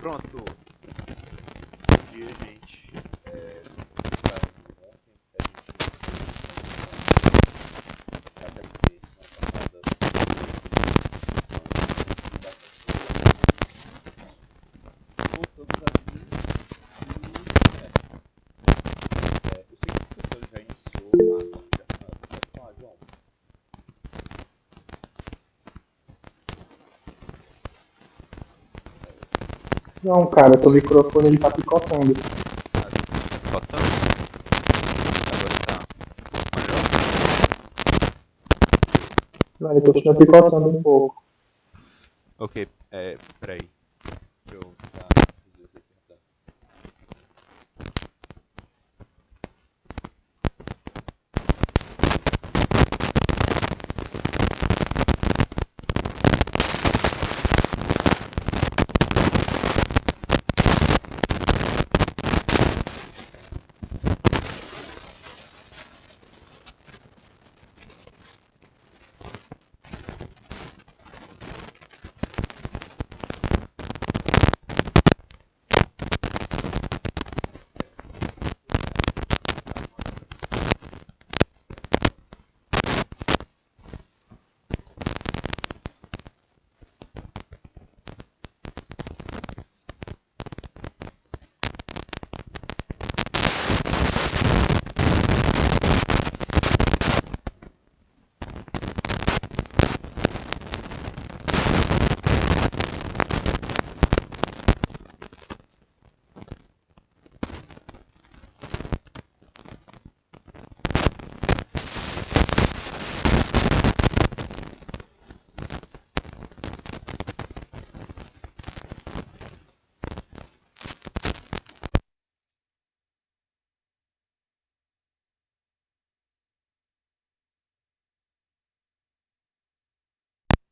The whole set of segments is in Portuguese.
Pronto. Bom dia, gente. Saiu ontem, porque a gente até porque semana passada voltamos a vir eu sei que o professor já iniciou a nota. Pode falar, João. Não, cara, teu microfone ele tá picotando. Tá picotando? Agora tá melhor? Não, ele continua picotando um pouco. Ok, peraí. Deixa eu tentar reduzir isso aqui rapidão.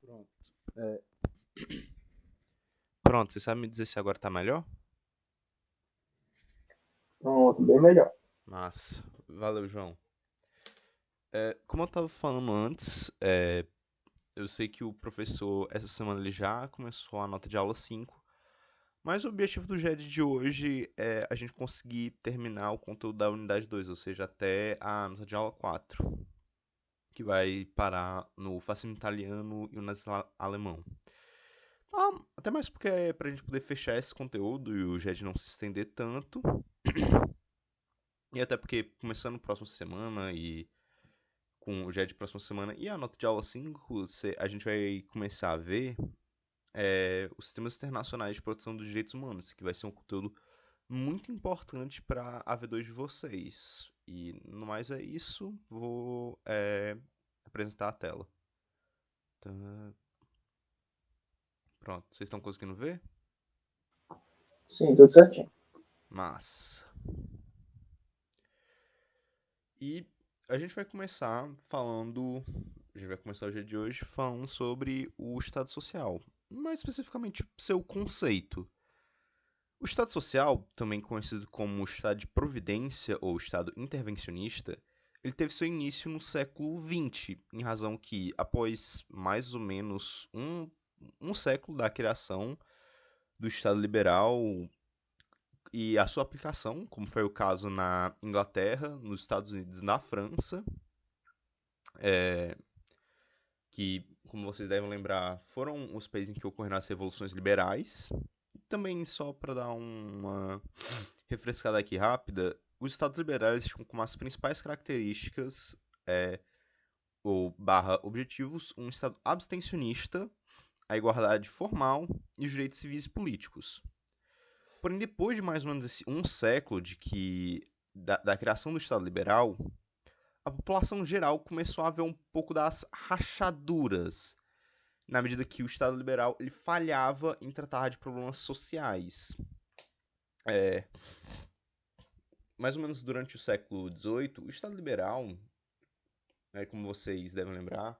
Pronto. É, Pronto, você sabe me dizer se agora tá melhor? Pronto, bem melhor. Mas, valeu, João. Como eu tava falando antes, eu sei que o professor, essa semana, ele já começou a nota de aula 5, mas o objetivo do GED de hoje é a gente conseguir terminar o conteúdo da unidade 2, ou seja, até a nota de aula 4, que vai parar no fascínio italiano e o nazismo alemão. Até mais porque é pra gente poder fechar esse conteúdo e o GED não se estender tanto, e até porque começando próxima semana e com o GED próxima semana e a nota de aula 5, a gente vai começar a ver os sistemas internacionais de proteção dos direitos humanos, que vai ser um conteúdo muito importante para a V2 de vocês. E no mais é isso, vou apresentar a tela. Tá, pronto, vocês estão conseguindo ver? Sim, tudo certinho. Mas. E a gente vai começar falando. A gente vai começar o dia de hoje falando sobre o Estado Social. Mais especificamente, seu conceito. O Estado Social, também conhecido como Estado de Providência ou Estado Intervencionista, ele teve seu início no século XX, em razão que, após mais ou menos um século da criação do Estado Liberal e a sua aplicação, como foi o caso na Inglaterra, nos Estados Unidos e na França, é, que, como vocês devem lembrar, foram os países em que ocorreram as revoluções liberais. Também, só para dar uma refrescada aqui rápida, os estados liberais tinham como as principais características ou barra objetivos um estado abstencionista, a igualdade formal e os direitos civis e políticos. Porém, depois de mais ou menos um século da criação do Estado liberal, a população geral começou a ver um pouco das rachaduras, na medida que o Estado liberal ele falhava em tratar de problemas sociais. Mais ou menos durante o século XVIII, o Estado liberal, como vocês devem lembrar,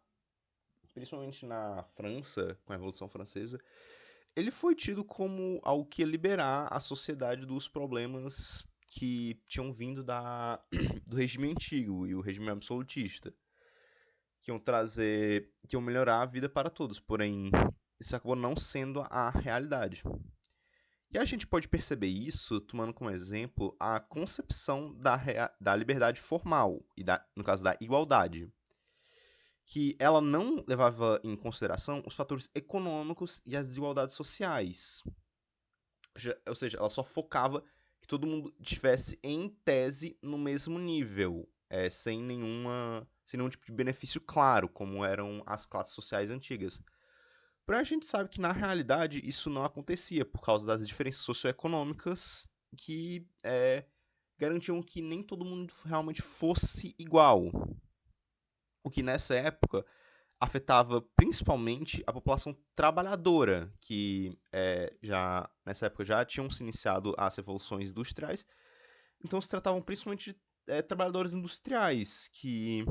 principalmente na França, com a Revolução Francesa, ele foi tido como algo que ia liberar a sociedade dos problemas que tinham vindo do regime antigo e o regime absolutista, que iam melhorar a vida para todos, porém isso acabou não sendo a realidade. E a gente pode perceber isso tomando como exemplo a concepção da liberdade formal, e no caso da igualdade, que ela não levava em consideração os fatores econômicos e as desigualdades sociais. Ou seja, ela só focava que todo mundo estivesse, em tese, no mesmo nível, sem nenhum tipo de benefício claro, como eram as classes sociais antigas. Porém, a gente sabe que, na realidade, isso não acontecia, por causa das diferenças socioeconômicas que garantiam que nem todo mundo realmente fosse igual. O que, nessa época, afetava principalmente a população trabalhadora, que já nessa época já tinham se iniciado as revoluções industriais, então se tratavam principalmente de trabalhadores industriais que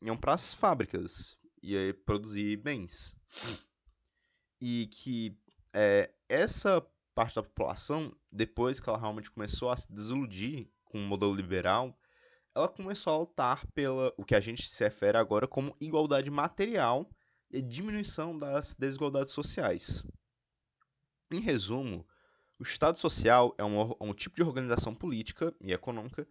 iam para as fábricas e produzir bens. E que essa parte da população, depois que ela realmente começou a se desiludir com o modelo liberal, ela começou a lutar pela o que a gente se refere agora como igualdade material e diminuição das desigualdades sociais. Em resumo, o Estado Social é um tipo de organização política e econômica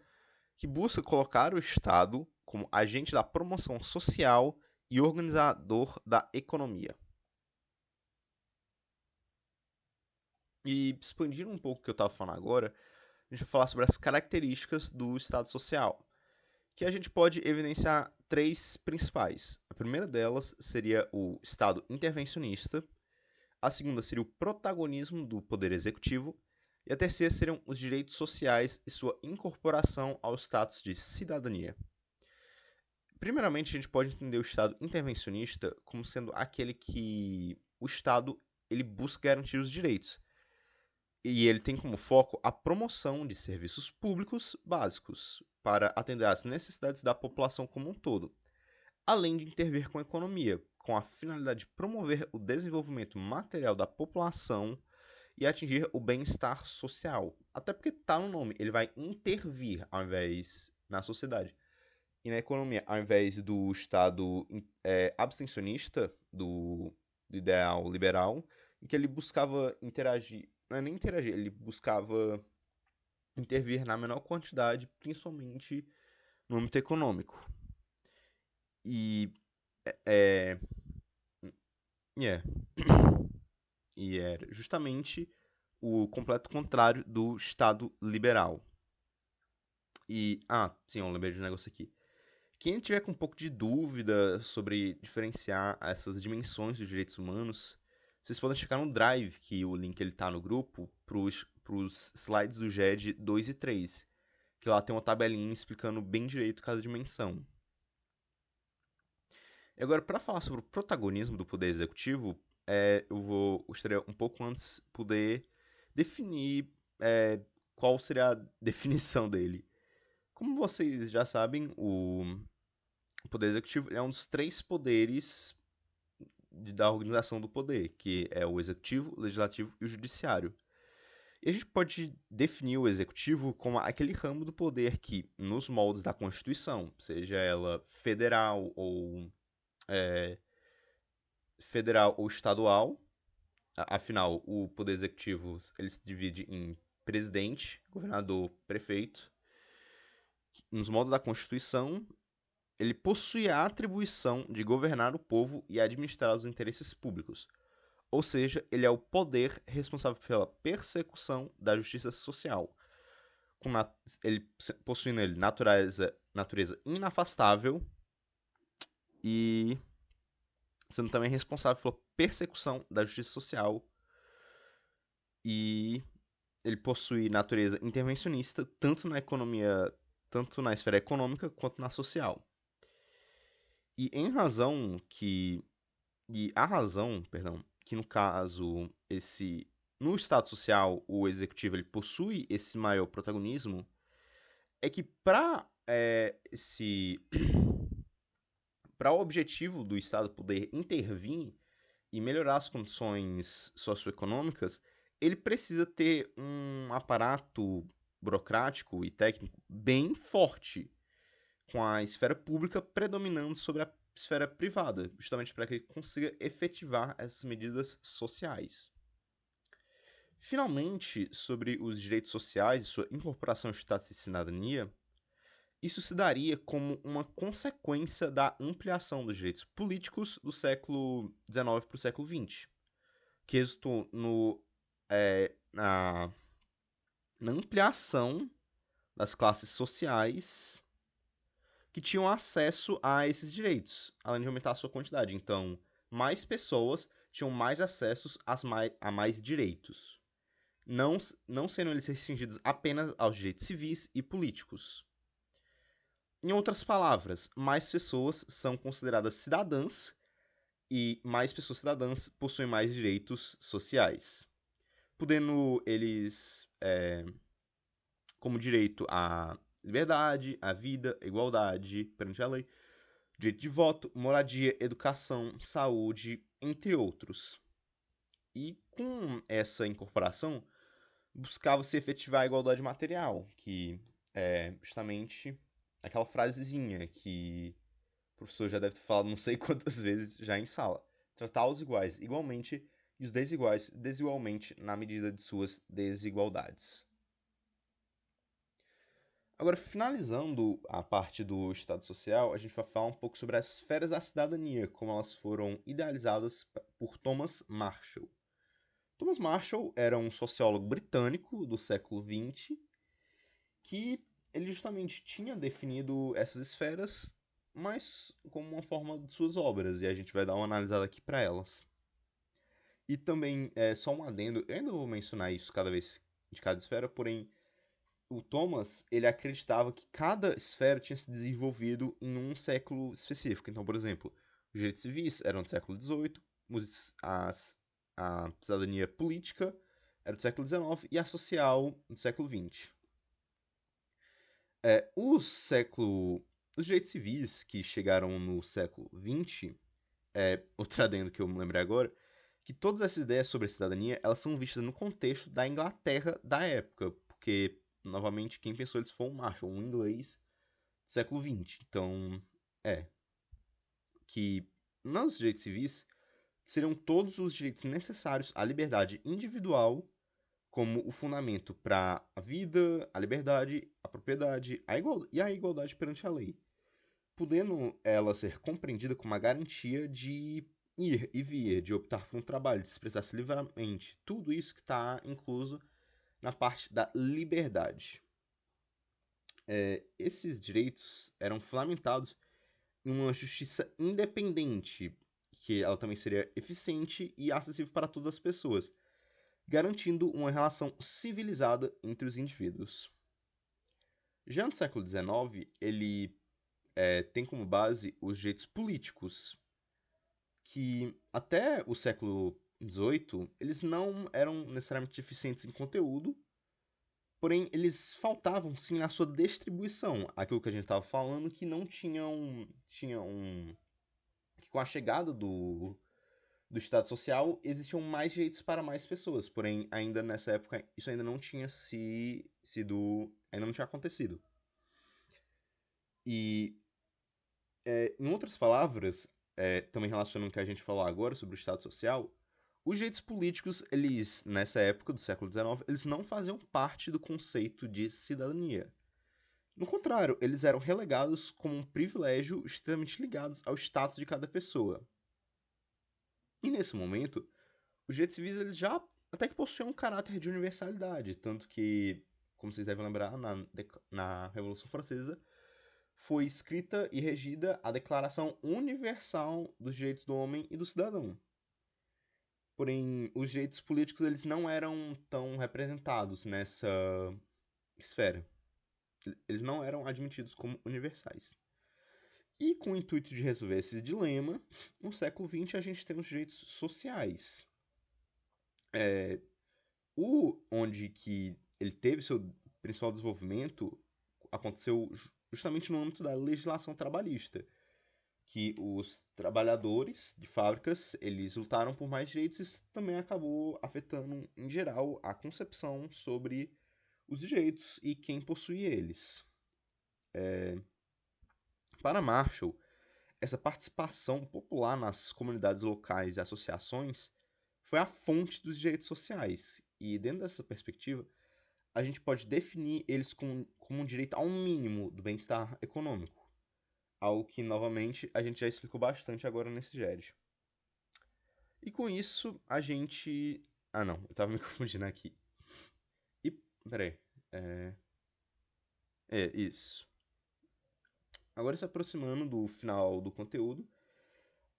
que busca colocar o Estado como agente da promoção social e organizador da economia. E expandindo um pouco o que eu estava falando agora, a gente vai falar sobre as características do Estado Social, que a gente pode evidenciar três principais. A primeira delas seria o Estado intervencionista, a segunda seria o protagonismo do poder executivo, e a terceira seriam os direitos sociais e sua incorporação ao status de cidadania. Primeiramente, a gente pode entender o Estado intervencionista como sendo aquele que o Estado ele busca garantir os direitos, e ele tem como foco a promoção de serviços públicos básicos para atender às necessidades da população como um todo, além de intervir com a economia, com a finalidade de promover o desenvolvimento material da população e atingir o bem-estar social. Até porque está no nome, ele vai intervir ao invés na sociedade. E na economia, ao invés do Estado abstencionista, do ideal liberal, em que ele buscava interagir, não é nem interagir, ele buscava intervir na menor quantidade, principalmente no âmbito econômico. E é, é, e era justamente o completo contrário do Estado liberal. E, sim, eu lembrei de um negócio aqui. Quem tiver com um pouco de dúvida sobre diferenciar essas dimensões dos direitos humanos, vocês podem checar no Drive, que o link ele tá no grupo, pros slides do GED 2 e 3, que lá tem uma tabelinha explicando bem direito cada dimensão. E agora, para falar sobre o protagonismo do poder executivo, gostaria um pouco antes poder definir qual seria a definição dele. Como vocês já sabem, o poder executivo é um dos três poderes da organização do poder, que é o executivo, o legislativo e o judiciário. E a gente pode definir o executivo como aquele ramo do poder que, nos moldes da Constituição, seja ela federal ou estadual, afinal, o poder executivo ele se divide em presidente, governador, prefeito. Nos moldes da Constituição, ele possui a atribuição de governar o povo e administrar os interesses públicos. Ou seja, ele é o poder responsável pela persecução da justiça social, ele possuindo ele natureza inafastável e sendo também responsável pela persecução da justiça social, e ele possui natureza intervencionista tanto na economia, tanto na esfera econômica quanto na social. E a razão, perdão, que no caso no Estado Social o executivo ele possui esse maior protagonismo é que para o objetivo do Estado poder intervir e melhorar as condições socioeconômicas, ele precisa ter um aparato burocrático e técnico bem forte, com a esfera pública predominando sobre a esfera privada, justamente para que ele consiga efetivar essas medidas sociais. Finalmente, sobre os direitos sociais e sua incorporação ao status de cidadania, isso se daria como uma consequência da ampliação dos direitos políticos do século XIX para o século XX, que resultou na ampliação das classes sociais que tinham acesso a esses direitos, além de aumentar a sua quantidade. Então, mais pessoas tinham mais acessos a mais direitos, não sendo eles restringidos apenas aos direitos civis e políticos. Em outras palavras, mais pessoas são consideradas cidadãs e mais pessoas cidadãs possuem mais direitos sociais, podendo eles, como direito à liberdade, à vida, à igualdade perante a lei, direito de voto, moradia, educação, saúde, entre outros. E com essa incorporação, buscava-se efetivar a igualdade material, que é justamente aquela frasezinha que o professor já deve ter falado não sei quantas vezes já em sala. Tratar os iguais igualmente e os desiguais desigualmente na medida de suas desigualdades. Agora, finalizando a parte do Estado Social, a gente vai falar um pouco sobre as esferas da cidadania, como elas foram idealizadas por Thomas Marshall. Thomas Marshall era um sociólogo britânico do século XX que ele justamente tinha definido essas esferas, mas como uma forma de suas obras, e a gente vai dar uma analisada aqui para elas. E também, só um adendo, eu ainda vou mencionar isso cada vez de cada esfera, porém, o Thomas, ele acreditava que cada esfera tinha se desenvolvido em um século específico. Então, por exemplo, os direitos civis eram do século XVIII, a cidadania política era do século XIX e a social do século XX. É, os direitos civis que chegaram no século XX, outro adendo que eu me lembrei agora, que todas essas ideias sobre a cidadania, elas são vistas no contexto da Inglaterra da época, porque, novamente, quem pensou eles foi um Marshall, um inglês do século XX. Então, que nos direitos civis seriam todos os direitos necessários à liberdade individual como o fundamento para a vida, a liberdade, a propriedade e a igualdade perante a lei, podendo ela ser compreendida como uma garantia de ir e vir, de optar por um trabalho, de se expressar-se livremente, tudo isso que está incluso na parte da liberdade. Esses direitos eram fundamentados em uma justiça independente, que ela também seria eficiente e acessível para todas as pessoas, garantindo uma relação civilizada entre os indivíduos. Já no século XIX, ele tem como base os direitos políticos, que até o século XVIII, eles não eram necessariamente eficientes em conteúdo, porém eles faltavam sim na sua distribuição, aquilo que a gente estava falando, que não que com a chegada do Estado Social existiam mais direitos para mais pessoas, porém ainda nessa época isso ainda não tinha ainda não tinha acontecido. E em outras palavras, também relacionando o que a gente falou agora sobre o Estado Social, os direitos políticos, eles, nessa época do século XIX, eles não faziam parte do conceito de cidadania. No contrário, eles eram relegados como um privilégio extremamente ligados ao status de cada pessoa. E nesse momento, os direitos civis eles já até que possuíam um caráter de universalidade, tanto que, como vocês devem lembrar, na Revolução Francesa, foi escrita e regida a Declaração Universal dos Direitos do Homem e do Cidadão. Porém, os direitos políticos eles não eram tão representados nessa esfera. Eles não eram admitidos como universais. E com o intuito de resolver esse dilema, no século XX a gente tem os direitos sociais. Onde que ele teve seu principal desenvolvimento aconteceu justamente no âmbito da legislação trabalhista, que os trabalhadores de fábricas, eles lutaram por mais direitos e isso também acabou afetando, em geral, a concepção sobre os direitos e quem possuía eles. Para Marshall, essa participação popular nas comunidades locais e associações foi a fonte dos direitos sociais, E dentro dessa perspectiva, a gente pode definir eles como um direito a um mínimo do bem-estar econômico. Algo que, novamente, a gente já explicou bastante agora nesse GED. E com isso, a gente... Ah, não, eu tava me confundindo aqui. E, peraí. Isso. Agora, se aproximando do final do conteúdo,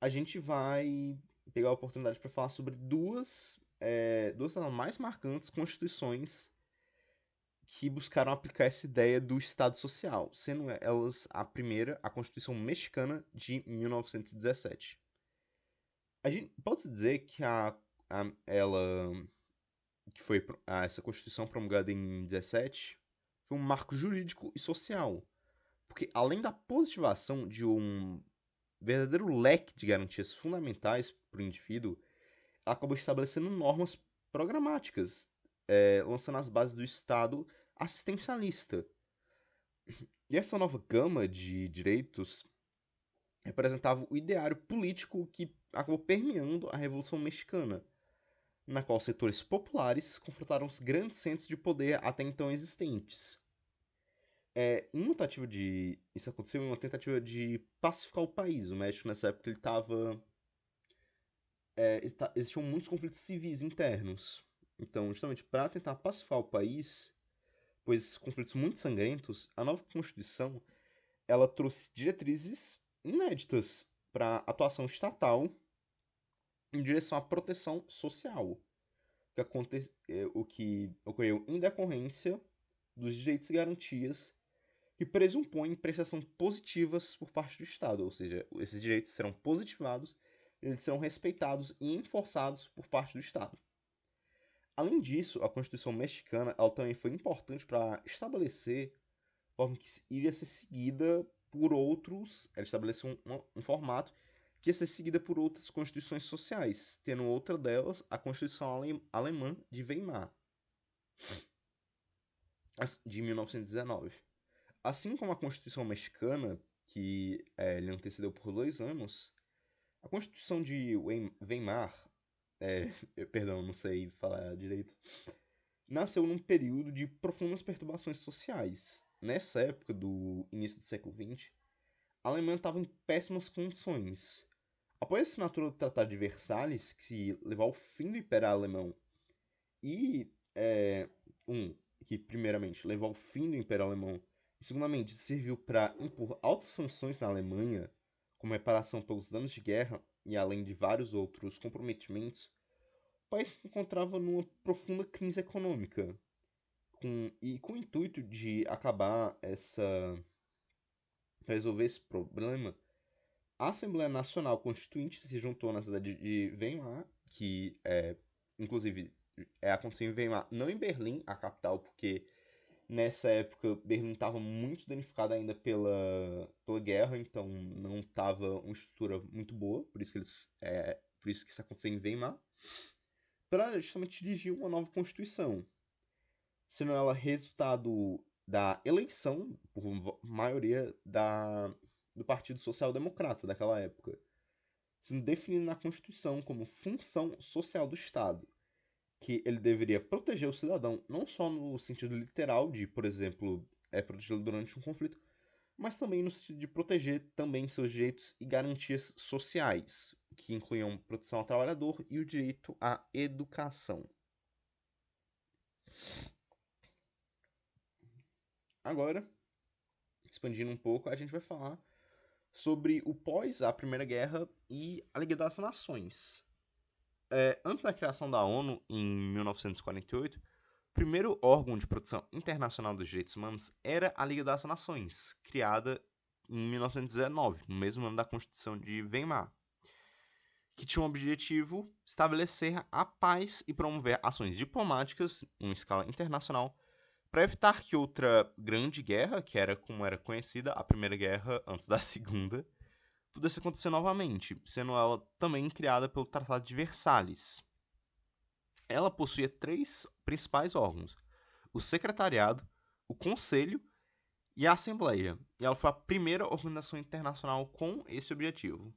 a gente vai pegar a oportunidade para falar sobre duas das mais marcantes constituições que buscaram aplicar essa ideia do Estado Social, sendo elas a primeira, a Constituição Mexicana de 1917. A gente pode dizer que essa Constituição promulgada em 17 foi um marco jurídico e social, porque além da positivação de um verdadeiro leque de garantias fundamentais para o indivíduo, ela acabou estabelecendo normas programáticas, lançando as bases do Estado assistencialista. E essa nova gama de direitos representava o ideário político que acabou permeando a Revolução Mexicana, na qual setores populares confrontaram os grandes centros de poder até então existentes. Isso aconteceu em uma tentativa de pacificar o país. O México, nessa época, existiam muitos conflitos civis internos. Então, justamente para tentar pacificar o país, pois esses conflitos muito sangrentos, a nova Constituição ela trouxe diretrizes inéditas para atuação estatal em direção à proteção social, o que ocorreu em decorrência dos direitos e garantias que pressupõem prestação positivas por parte do Estado, ou seja, esses direitos serão positivados, eles serão respeitados e enforçados por parte do Estado. Além disso, a Constituição mexicana ela também foi importante para estabelecer a forma que iria ser seguida por outros. Ela estabeleceu um formato que ia ser seguida por outras constituições sociais, tendo outra delas a Constituição Alemã de Weimar, de 1919. Assim como a Constituição mexicana, que lhe antecedeu por 2 anos, a Constituição de Weimar, perdão, não sei falar direito, nasceu num período de profundas perturbações sociais. Nessa época do início do século XX, a Alemanha estava em péssimas condições. Após a assinatura do Tratado de Versalhes, que levou ao fim do Império Alemão, e, que primeiramente levou ao fim do Império Alemão, e segundamente serviu para impor altas sanções na Alemanha, como reparação pelos danos de guerra e além de vários outros comprometimentos, o país se encontrava numa profunda crise econômica, com o intuito de resolver esse problema. A Assembleia Nacional Constituinte se juntou na cidade de Weimar, que inclusive aconteceu em Weimar, não em Berlim, a capital, porque nessa época Berlim estava muito danificada ainda pela guerra, então não estava uma estrutura muito boa, por isso que isso aconteceu em Weimar, para justamente dirigir uma nova Constituição, sendo ela resultado da eleição, por maioria, do Partido Social Democrata daquela época, sendo definido na Constituição como função social do Estado, que ele deveria proteger o cidadão não só no sentido literal de, por exemplo, protegê-lo durante um conflito, mas também no sentido de proteger também seus direitos e garantias sociais, que incluíam proteção ao trabalhador e o direito à educação. Agora, expandindo um pouco, a gente vai falar sobre o pós a Primeira Guerra e a Liga das Nações. Antes da criação da ONU, em 1948, o primeiro órgão de proteção internacional dos direitos humanos era a Liga das Nações, criada em 1919, no mesmo ano da Constituição de Weimar, que tinha o objetivo estabelecer a paz e promover ações diplomáticas em escala internacional para evitar que outra grande guerra, que era como era conhecida a Primeira Guerra antes da Segunda, pudesse acontecer novamente, sendo ela também criada pelo Tratado de Versalhes. Ela possuía 3 principais órgãos: o Secretariado, o Conselho e a Assembleia, e ela foi a primeira organização internacional com esse objetivo.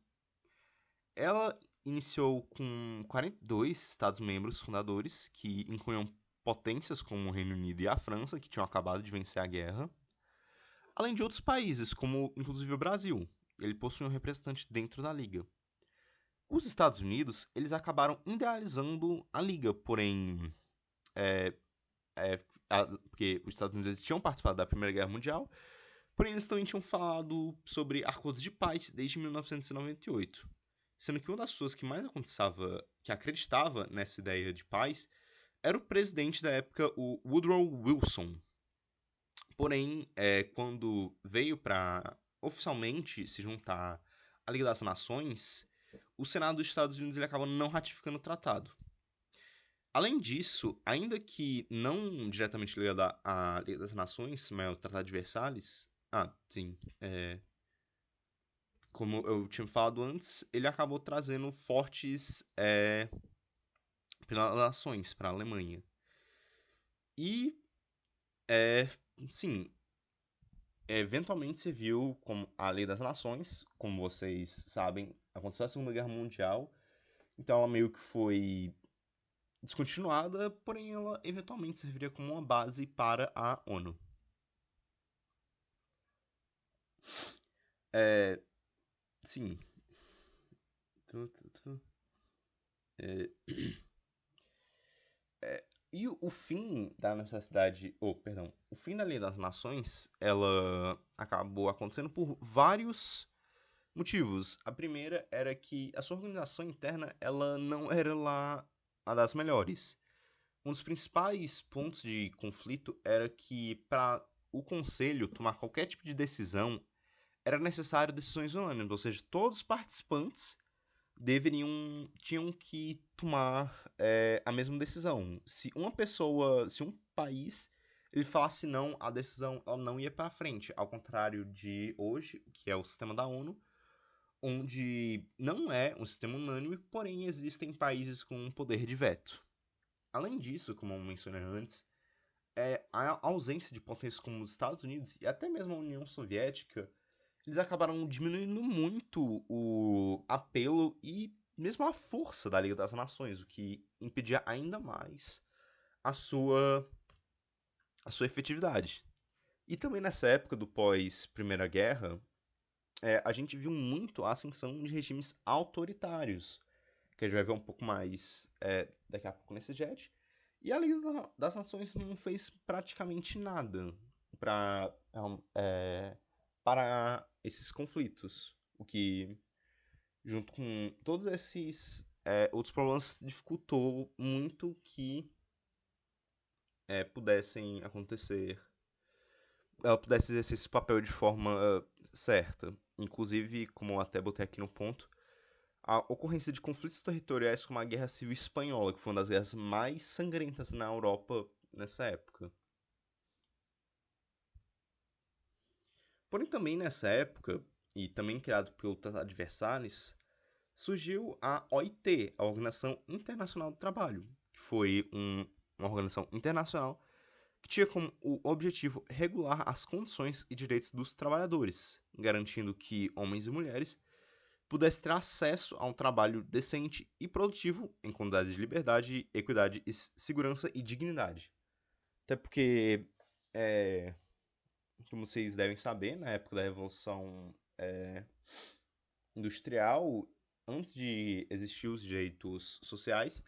Ela iniciou com 42 Estados-membros fundadores, que incluíam potências como o Reino Unido e a França, que tinham acabado de vencer a guerra, além de outros países, como inclusive o Brasil. Ele possui um representante dentro da Liga. Os Estados Unidos, eles acabaram idealizando a Liga, porém, é, porque os Estados Unidos tinham participado da Primeira Guerra Mundial, porém eles também tinham falado sobre acordos de paz desde 1998. Sendo que uma das pessoas que mais que acreditava nessa ideia de paz era o presidente da época, o Woodrow Wilson. Porém, quando veio para oficialmente se juntar à Liga das Nações, o Senado dos Estados Unidos ele acaba não ratificando o tratado. Além disso, ainda que não diretamente ligado à Liga das Nações, mas o Tratado de Versalhes, sim, como eu tinha falado antes, ele acabou trazendo fortes nações para a Alemanha. E, sim, eventualmente se viu como a Lei das Nações, como vocês sabem, aconteceu a Segunda Guerra Mundial, então ela meio que foi descontinuada, porém ela eventualmente serviria como uma base para a ONU. Sim. E o fim da necessidade, perdão, o fim da Lei das Nações, ela acabou acontecendo por vários motivos. A primeira era que a sua organização interna, ela não era lá a das melhores. Um dos principais pontos de conflito era que para o conselho tomar qualquer tipo de decisão, era necessário decisões unânimes, ou seja, todos os participantes tinham que tomar a mesma decisão. Se um país, ele falasse não, a decisão ela não ia para frente, ao contrário de hoje, que é o sistema da ONU, onde não é um sistema unânime, porém existem países com um poder de veto. Além disso, como eu mencionei antes, a ausência de potências como os Estados Unidos e até mesmo a União Soviética, eles acabaram diminuindo muito o apelo e mesmo a força da Liga das Nações, o que impedia ainda mais a sua, a sua efetividade. E também nessa época do pós-Primeira Guerra, a gente viu muito a ascensão de regimes autoritários, que a gente vai ver um pouco mais daqui a pouco nesse jet. E a Liga das Nações não fez praticamente nada para parar esses conflitos, o que, junto com todos esses outros problemas, dificultou muito que pudessem acontecer, ela pudesse exercer esse papel de forma certa. Inclusive, como eu até botei aqui no ponto, a ocorrência de conflitos territoriais como a Guerra Civil Espanhola, que foi uma das guerras mais sangrentas na Europa nessa época. Porém, também nessa época, e também criado pelo Tratado de Versalhes, surgiu a OIT, a Organização Internacional do Trabalho, que foi uma organização internacional que tinha como o objetivo regular as condições e direitos dos trabalhadores, garantindo que homens e mulheres pudessem ter acesso a um trabalho decente e produtivo em condições de liberdade, equidade, segurança e dignidade. Até porque, como vocês devem saber, na época da Revolução Industrial, antes de existir os direitos sociais,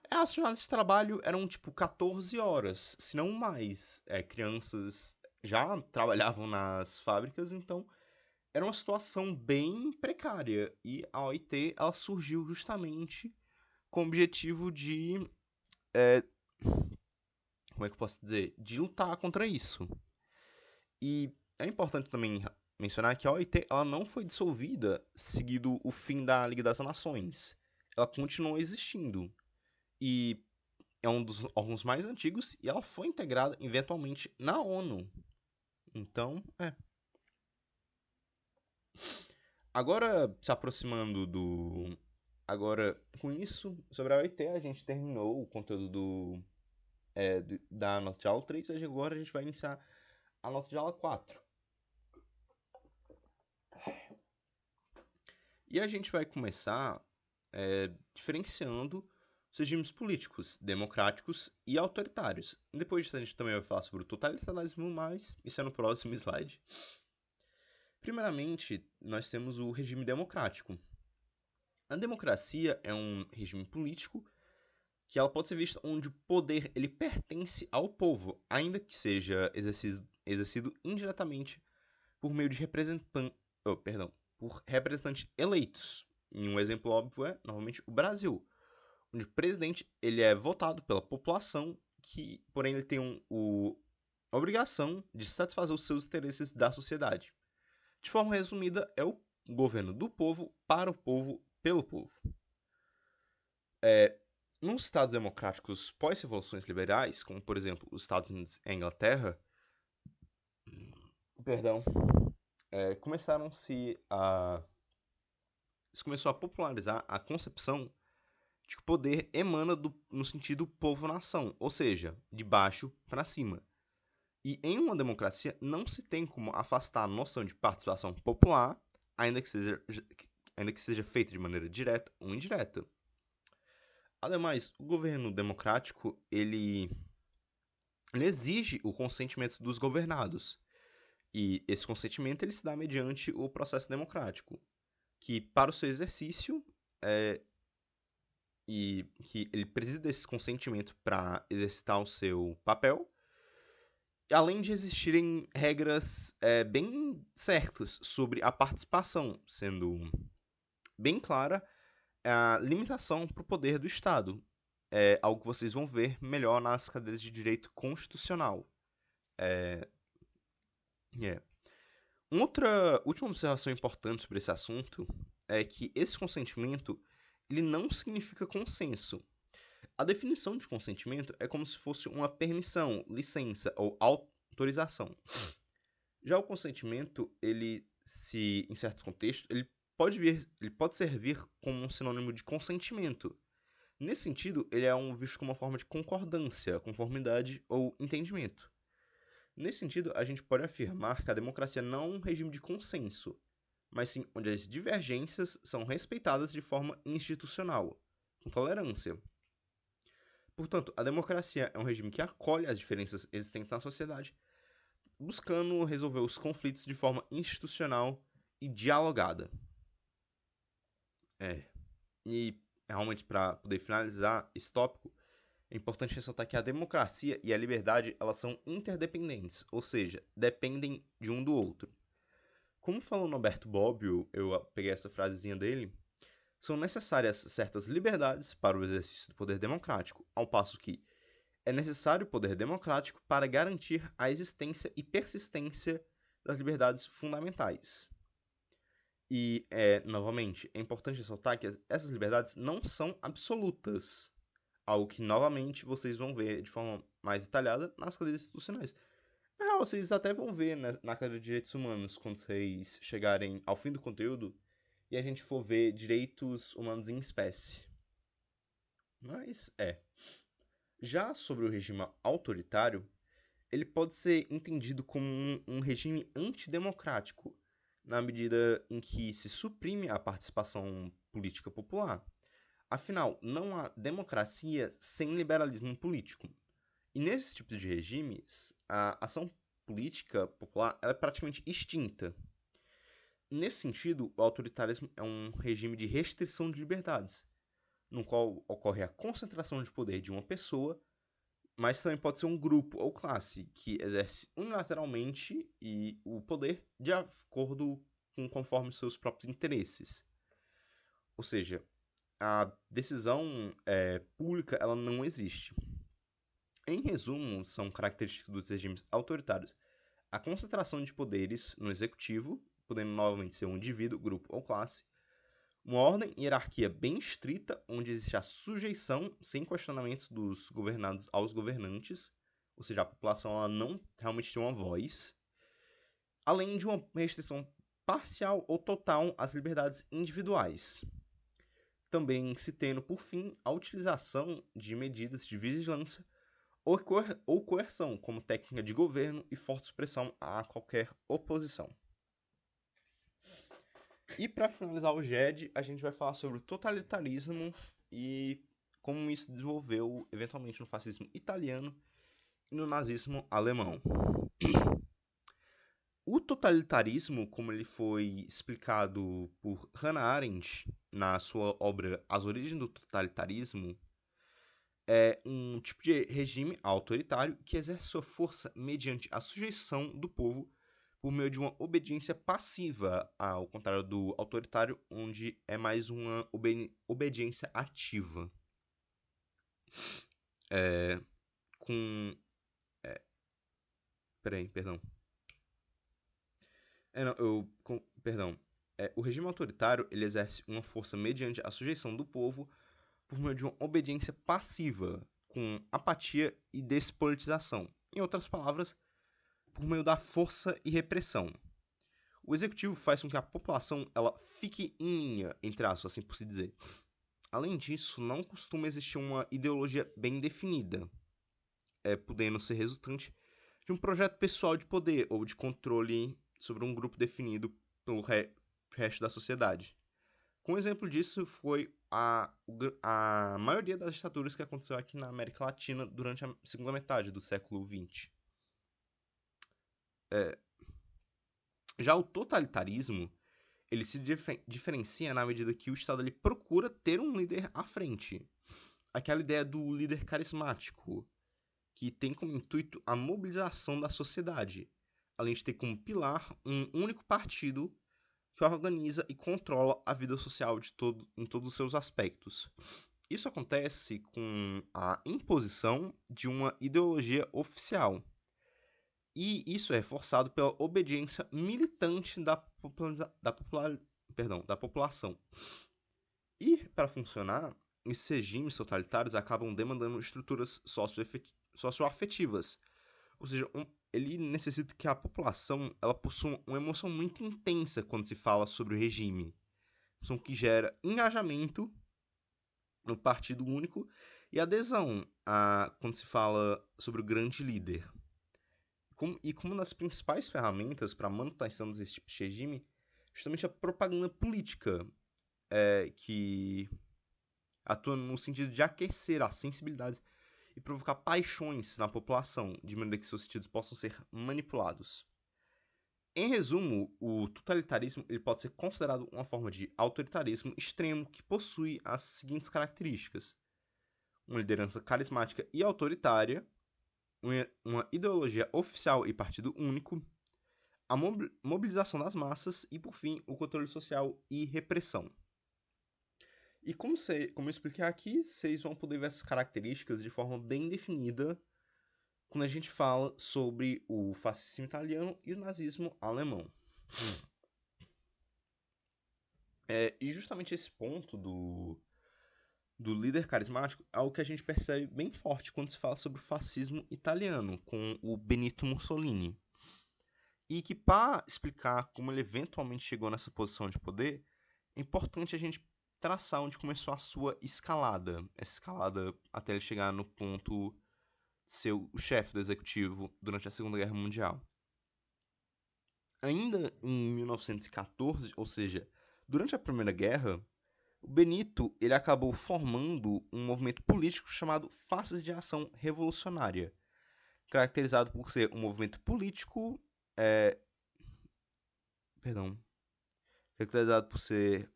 as jornadas de trabalho eram tipo 14 horas, se não mais. Crianças já trabalhavam nas fábricas, então era uma situação bem precária. E a OIT ela surgiu justamente com o objetivo de. Como é que eu posso dizer? De lutar contra isso. E é importante também mencionar que a OIT ela não foi dissolvida seguido o fim da Liga das Nações. Ela continuou existindo. E é um dos órgãos mais antigos e ela foi integrada eventualmente na ONU. Então, Agora, se aproximando do. Agora, com isso, sobre a OIT, a gente terminou o conteúdo da nota de aula 3, e agora a gente vai iniciar a nota de aula 4. E a gente vai começar diferenciando os regimes políticos, democráticos e autoritários. Depois disso a gente também vai falar sobre o totalitarismo, mas isso é no próximo slide. Primeiramente, nós temos o regime democrático. A democracia é um regime político que ela pode ser vista onde o poder ele pertence ao povo, ainda que seja exercido indiretamente por meio de por representantes eleitos. E um exemplo óbvio é, novamente, o Brasil, onde o presidente ele é votado pela população, que, porém, ele tem a obrigação de satisfazer os seus interesses da sociedade. De forma resumida, é o governo do povo, para o povo, pelo povo. Nos estados democráticos pós-revoluções liberais, como por exemplo os Estados Unidos e a Inglaterra, começou a popularizar a concepção de que o poder emana no sentido povo-nação, ou seja, de baixo para cima. E em uma democracia não se tem como afastar a noção de participação popular, ainda que seja feita de maneira direta ou indireta. Ademais, o governo democrático ele exige o consentimento dos governados. E esse consentimento ele se dá mediante o processo democrático, que para o seu exercício e que ele precisa desse consentimento para exercitar o seu papel, além de existirem regras bem certas sobre a participação, sendo bem clara a limitação para o poder do Estado. É algo que vocês vão ver melhor nas cadeiras de direito constitucional. Uma última observação importante sobre esse assunto é que esse consentimento ele não significa consenso. A definição de consentimento é como se fosse uma permissão, licença ou autorização. Já o consentimento, em certos contextos, ele pode servir como um sinônimo de consentimento. Nesse sentido, ele é visto como uma forma de concordância, conformidade ou entendimento. Nesse sentido, a gente pode afirmar que a democracia não é um regime de consenso, mas sim onde as divergências são respeitadas de forma institucional, com tolerância. Portanto, a democracia é um regime que acolhe as diferenças existentes na sociedade, buscando resolver os conflitos de forma institucional e dialogada. E, realmente, para poder finalizar esse tópico, é importante ressaltar que a democracia e a liberdade elas são interdependentes, ou seja, dependem de um do outro. Como falou Norberto Bobbio, eu peguei essa frasezinha dele, são necessárias certas liberdades para o exercício do poder democrático, ao passo que é necessário o poder democrático para garantir a existência e persistência das liberdades fundamentais. E, novamente, é importante ressaltar que essas liberdades não são absolutas, algo que, novamente, vocês vão ver de forma mais detalhada nas cadeiras institucionais. Na real, vocês até vão ver na cadeira de direitos humanos, quando vocês chegarem ao fim do conteúdo, e a gente for ver direitos humanos em espécie. Mas, Já sobre o regime autoritário, ele pode ser entendido como um regime antidemocrático, na medida em que se suprime a participação política popular. Afinal, não há democracia sem liberalismo político. E nesses tipos de regimes, a ação política popular é praticamente extinta. Nesse sentido, o autoritarismo é um regime de restrição de liberdades, no qual ocorre a concentração de poder de uma pessoa, mas também pode ser um grupo ou classe que exerce unilateralmente o poder de acordo conforme seus próprios interesses. Ou seja, a decisão pública ela não existe. Em resumo, são características dos regimes autoritários a concentração de poderes no executivo, podendo novamente ser um indivíduo, grupo ou classe, uma ordem e hierarquia bem estrita, onde existe a sujeição sem questionamento dos governados aos governantes, ou seja, a população ela não realmente tem uma voz, além de uma restrição parcial ou total às liberdades individuais. Também se tendo, por fim, a utilização de medidas de vigilância ou coerção como técnica de governo e forte supressão a qualquer oposição. E para finalizar o GED, a gente vai falar sobre o totalitarismo e como isso desenvolveu eventualmente no fascismo italiano e no nazismo alemão. O totalitarismo, como ele foi explicado por Hannah Arendt na sua obra As Origens do Totalitarismo, é um tipo de regime autoritário que exerce sua força mediante a sujeição do povo por meio de uma obediência passiva, ao contrário do autoritário, onde é mais uma obediência ativa. É, com. Peraí, perdão. Não, perdão. O regime autoritário ele exerce uma força mediante a sujeição do povo por meio de uma obediência passiva, com apatia e despolitização. Em outras palavras, por meio da força e repressão. O executivo faz com que a população ela fique em linha, entre aspas, assim por se dizer. Além disso, não costuma existir uma ideologia bem definida, podendo ser resultante de um projeto pessoal de poder ou de controle sobre um grupo definido pelo resto da sociedade. Um exemplo disso foi a maioria das ditaduras que aconteceu aqui na América Latina durante a segunda metade do século XX. Já o totalitarismo, ele se diferencia na medida que o Estado ele procura ter um líder à frente. Aquela ideia do líder carismático, que tem como intuito a mobilização da sociedade, além de ter como pilar um único partido que organiza e controla a vida social em todos os seus aspectos. Isso acontece com a imposição de uma ideologia oficial. E isso é reforçado pela obediência militante da população. E, para funcionar, esses regimes totalitários acabam demandando estruturas socioafetivas. Ou seja, ele necessita que a população ela possua uma emoção muito intensa quando se fala sobre o regime. Emoção que gera engajamento no partido único e adesão quando se fala sobre o grande líder. Como uma das principais ferramentas para a manutenção desse tipo de regime, justamente a propaganda política, que atua no sentido de aquecer as sensibilidades e provocar paixões na população, de maneira que seus sentidos possam ser manipulados. Em resumo, o totalitarismo ele pode ser considerado uma forma de autoritarismo extremo que possui as seguintes características: uma liderança carismática e autoritária, uma ideologia oficial e partido único, a mobilização das massas e, por fim, o controle social e repressão. E como eu expliquei aqui, vocês vão poder ver essas características de forma bem definida quando a gente fala sobre o fascismo italiano e o nazismo alemão. E justamente esse ponto do líder carismático é algo que a gente percebe bem forte quando se fala sobre o fascismo italiano, com o Benito Mussolini. E que, para explicar como ele eventualmente chegou nessa posição de poder, é importante a gente traçar onde começou a sua escalada. Essa escalada até ele chegar no ponto de ser o chefe do executivo durante a Segunda Guerra Mundial. Ainda em 1914, ou seja, durante a Primeira Guerra, o Benito ele acabou formando um movimento político chamado Faces de Ação Revolucionária, caracterizado por ser um movimento político, caracterizado por ser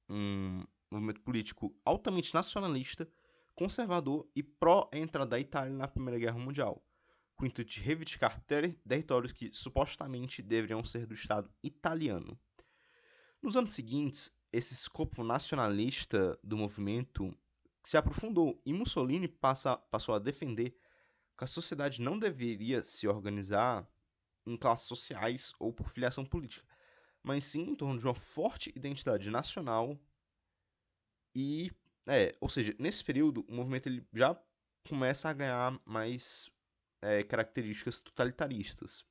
um movimento político altamente nacionalista, conservador e pró-entrada da Itália na Primeira Guerra Mundial, com o intuito de reivindicar territórios que supostamente deveriam ser do Estado italiano. Nos anos seguintes, esse escopo nacionalista do movimento se aprofundou e Mussolini passou a defender que a sociedade não deveria se organizar em classes sociais ou por filiação política, mas sim em torno de uma forte identidade nacional e, ou seja, nesse período o movimento ele já começa a ganhar mais características totalitaristas.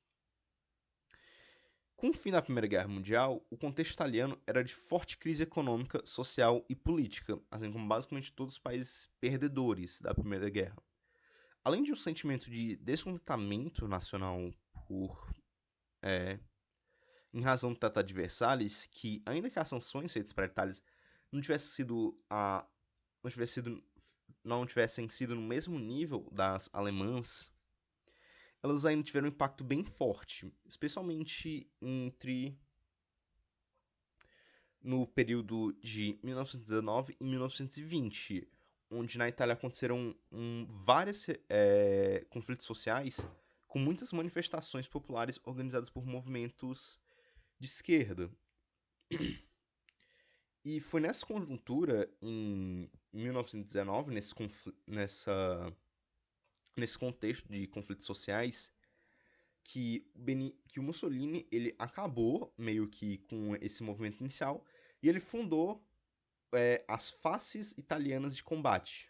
Com o fim da Primeira Guerra Mundial, o contexto italiano era de forte crise econômica, social e política, assim como basicamente todos os países perdedores da Primeira Guerra. Além de um sentimento de descontentamento nacional por em razão do Tratado de Versalhes, que ainda que as sanções feitas para a Itália não tivessem sido não tivesse sido não tivessem sido no mesmo nível das alemãs, elas ainda tiveram um impacto bem forte, especialmente no período de 1919 e 1920, onde na Itália aconteceram vários conflitos sociais com muitas manifestações populares organizadas por movimentos de esquerda. E foi nessa conjuntura, em 1919, nesse contexto de conflitos sociais, que o Mussolini ele acabou meio que com esse movimento inicial e ele fundou as faces italianas de combate.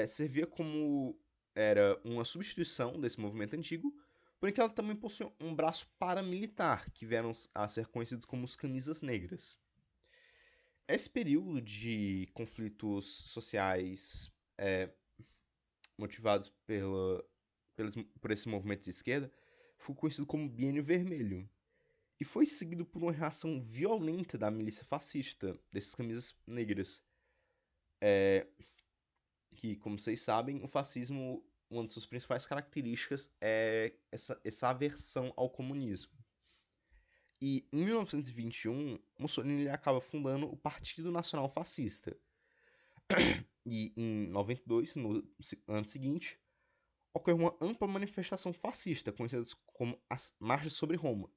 Servia como era uma substituição desse movimento antigo, porém que ela também possui um braço paramilitar, que vieram a ser conhecidos como os camisas negras. Esse período de conflitos sociais motivados por esse movimento de esquerda foi conhecido como Biênio Vermelho, e foi seguido por uma reação violenta da milícia fascista, desses camisas negras. Que, como vocês sabem, o fascismo, uma de suas principais características é essa aversão ao comunismo. E em 1921, Mussolini acaba fundando o Partido Nacional Fascista. E em 92, no ano seguinte, ocorreu uma ampla manifestação fascista, conhecida como as Marchas sobre Roma,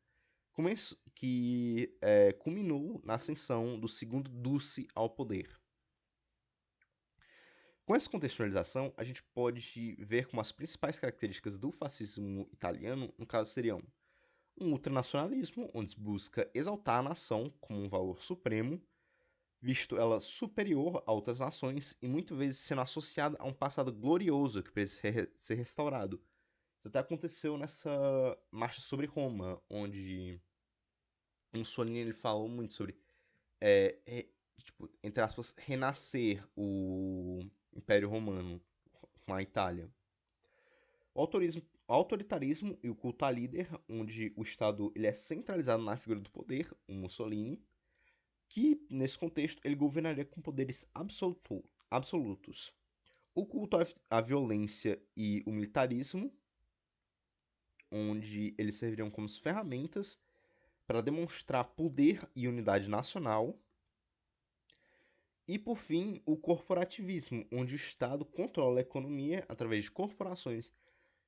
que culminou na ascensão do segundo Duce ao poder. Com essa contextualização, a gente pode ver como as principais características do fascismo italiano, no caso, seriam um ultranacionalismo, onde se busca exaltar a nação como um valor supremo, visto ela superior a outras nações e muitas vezes sendo associada a um passado glorioso que precisa ser restaurado. Isso até aconteceu nessa marcha sobre Roma, onde Mussolini ele falou muito sobre, tipo, entre aspas, renascer o Império Romano com a Itália. O autoritarismo e o culto à líder, onde o Estado ele é centralizado na figura do poder, o Mussolini, que, nesse contexto, ele governaria com poderes absolutos. O culto à violência e o militarismo, onde eles serviriam como ferramentas para demonstrar poder e unidade nacional. E, por fim, o corporativismo, onde o Estado controla a economia através de corporações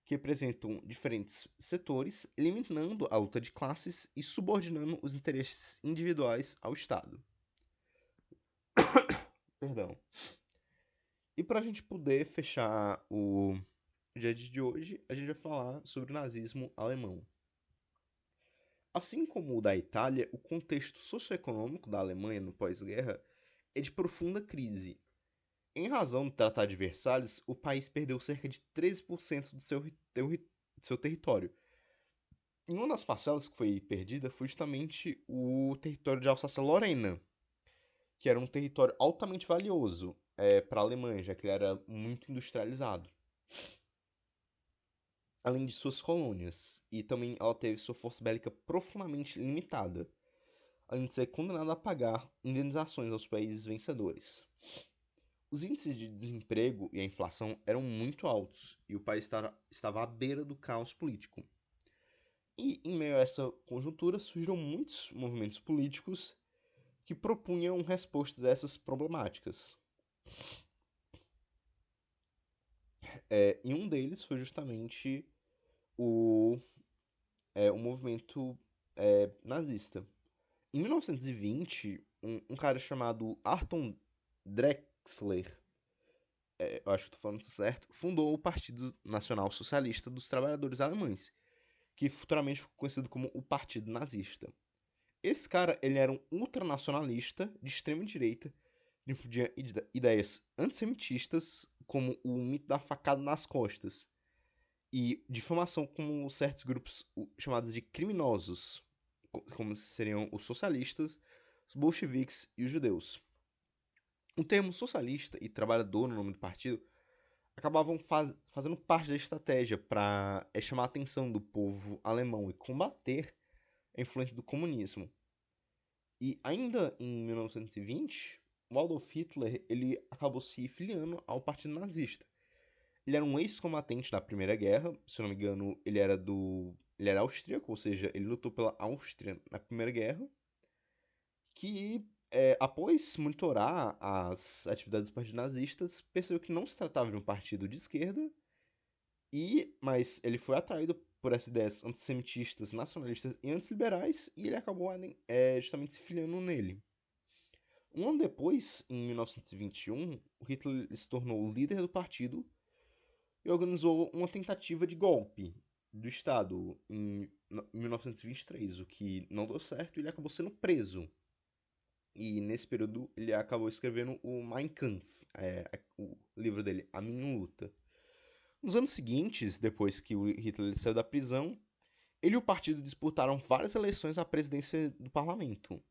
que representam diferentes setores, eliminando a luta de classes e subordinando os interesses individuais ao Estado. Perdão. E para a gente poder fechar o dia de hoje, a gente vai falar sobre o nazismo alemão. Assim como o da Itália, o contexto socioeconômico da Alemanha no pós-guerra é de profunda crise. Em razão do Tratado de Versalhes, o país perdeu cerca de 13% do seu território. E uma das parcelas que foi perdida foi justamente o território de Alsácia-Lorena, que era um território altamente valioso para a Alemanha, já que ele era muito industrializado. Além de suas colônias, e também ela teve sua força bélica profundamente limitada, além de ser condenada a pagar indenizações aos países vencedores. Os índices de desemprego e a inflação eram muito altos, e o país estava à beira do caos político. E, em meio a essa conjuntura, surgiram muitos movimentos políticos que propunham respostas a essas problemáticas. E um deles foi justamente o movimento nazista. Em 1920, um cara chamado Arton Drexler, eu acho que estou falando isso certo, fundou o Partido Nacional Socialista dos Trabalhadores Alemães, que futuramente ficou conhecido como o Partido Nazista. Esse cara, ele era um ultranacionalista de extrema direita, difundia ideias antissemitistas, como o mito da facada nas costas, e difamação como certos grupos chamados de criminosos, como seriam os socialistas, os bolcheviques e os judeus. O termo socialista e trabalhador no nome do partido acabavam fazendo parte da estratégia para chamar a atenção do povo alemão e combater a influência do comunismo. E ainda em 1920, o Adolf Hitler ele acabou se filiando ao Partido Nazista. Ele era um ex-combatente da Primeira Guerra, se eu não me engano, ele era austríaco, ou seja, ele lutou pela Áustria na Primeira Guerra, que após monitorar as atividades dos partidos nazistas, percebeu que não se tratava de um partido de esquerda, mas ele foi atraído por essas ideias antissemitistas, nacionalistas e antiliberais, e ele acabou justamente se filiando nele. Um ano depois, em 1921, o Hitler se tornou o líder do partido e organizou uma tentativa de golpe do Estado em 1923, o que não deu certo e ele acabou sendo preso. E nesse período ele acabou escrevendo o Mein Kampf, o livro dele, A Minha Luta. Nos anos seguintes, depois que o Hitler saiu da prisão, ele e o partido disputaram várias eleições à presidência do parlamento.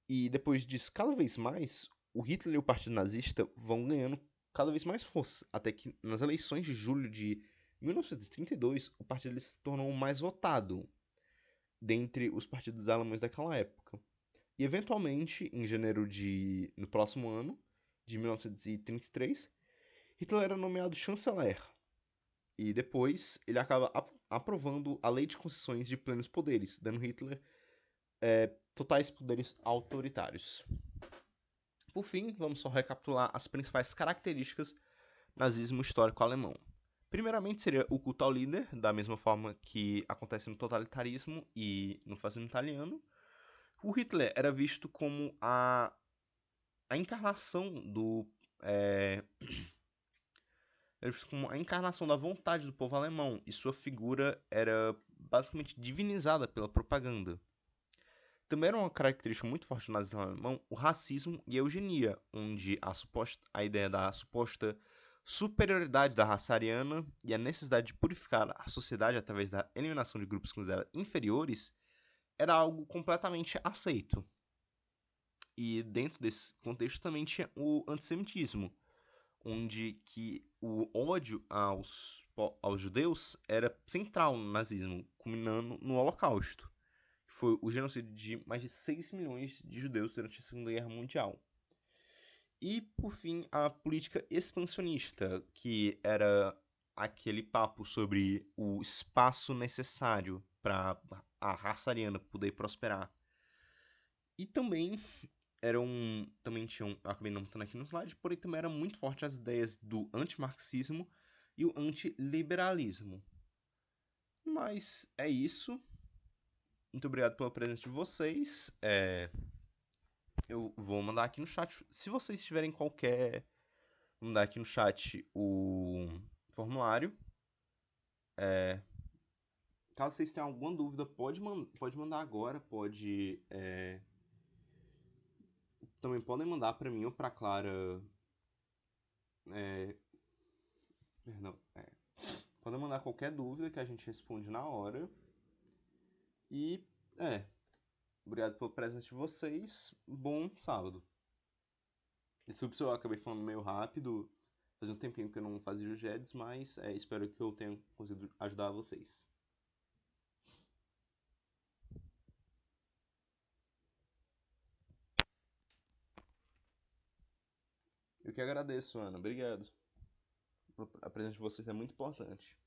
E depois disso, cada vez mais, o Hitler e o partido nazista vão ganhando cada vez mais força, até que nas eleições de julho de 1932, o partido se tornou o mais votado dentre os partidos alemães daquela época. E eventualmente, no próximo ano, de 1933, Hitler era nomeado chanceler. E depois ele acaba aprovando a Lei de Concessões de Plenos Poderes, dando Hitler totais poderes autoritários. Por fim, vamos só recapitular as principais características do nazismo histórico alemão. Primeiramente seria o culto ao líder, da mesma forma que acontece no totalitarismo e no fascismo italiano. O Hitler era visto como a encarnação do. Era visto como a encarnação da vontade do povo alemão, e sua figura era basicamente divinizada pela propaganda. Também era uma característica muito forte do nazismo alemão o racismo e a eugenia, onde a ideia da suposta superioridade da raça ariana e a necessidade de purificar a sociedade através da eliminação de grupos considerados inferiores era algo completamente aceito. E dentro desse contexto também tinha o antissemitismo, onde que o ódio aos judeus era central no nazismo, culminando no Holocausto, que foi o genocídio de mais de 6 milhões de judeus durante a Segunda Guerra Mundial. E, por fim, a política expansionista, que era aquele papo sobre o espaço necessário para a raça ariana poder prosperar. E também eu acabei não botando aqui no slide, porém também era muito forte as ideias do antimarxismo e o antiliberalismo. Mas é isso. Muito obrigado pela presença de vocês. Eu vou mandar aqui no chat. Se vocês tiverem qualquer. Vou mandar aqui no chat o formulário. Caso vocês tenham alguma dúvida, pode mandar agora. Também podem mandar para mim ou para Clara. Perdão. Podem mandar qualquer dúvida que a gente responde na hora. E, obrigado pela presença de vocês. Bom sábado. Desculpe se eu acabei falando meio rápido. Fazia um tempinho que eu não fazia o GEDS, mas espero que eu tenha conseguido ajudar vocês. Eu que agradeço, Ana. Obrigado. A presença de vocês é muito importante.